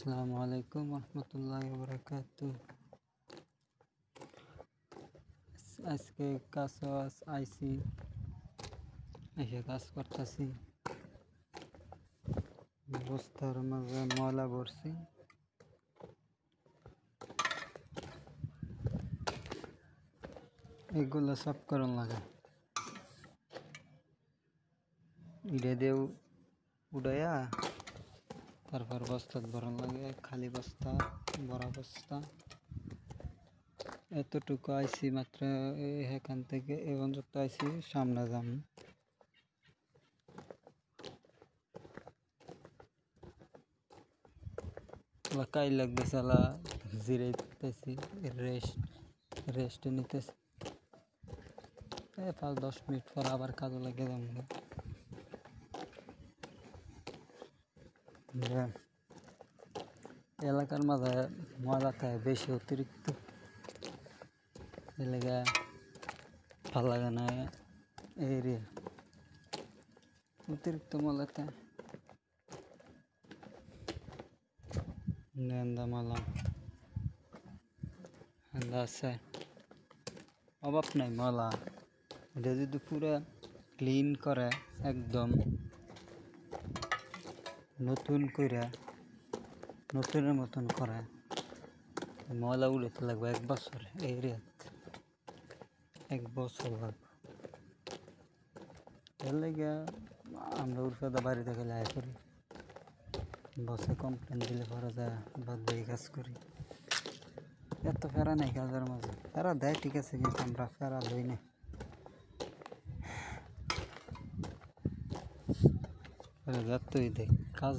আসসালামু আলাইকুম রহমতুল্লাহি ওয়া বারাকাতুহু। আজকে আইসি এসে কাজ করতেছি। বস্তার মাঝে ময়লা ভরছি। এগুলো সাফ করন লাগে। ইডে দিয়ে উড়াইয়া তারপর বস্তা ভরন লাগে। খালি বস্তা, বড় বস্তা। এতটুকু আইসি মাত্র এখান থেকে এবং যত আইসি সামনে যাম। কাই লাগতেছে, জিরাইতেছি, রেস্ট নিতেছি। 5-10 মিনিট পর আবার কাজে লাগে যাম। এলাকার মাঝে ময়লা থাকে বেশি, অতিরিক্ত। এলাকা ভালো লাগে না এরিয়া, অতিরিক্ত ময়লা থাকে। মালা আছে, অভাব নাই ময়লা। এটা যদি পুরো ক্লিন করে, একদম নতুনের মতন করে, ময়লা উড়াতে লাগবে 1 বছর। এরিয়াতে 1 বছর লাগবে। এর লেগে আমরা উর্ফাদা বাড়িতে গেলে আয় করি, বসে কমপ্লেন দিলে পরে যায় বাদ দিয়ে কাজ করি। এত ফেরা নাই কাজের মাঝে, ফেরা দেয় ঠিক আছে, কিন্তু আমরা ফেরা লই না। যতই দেখ কাজ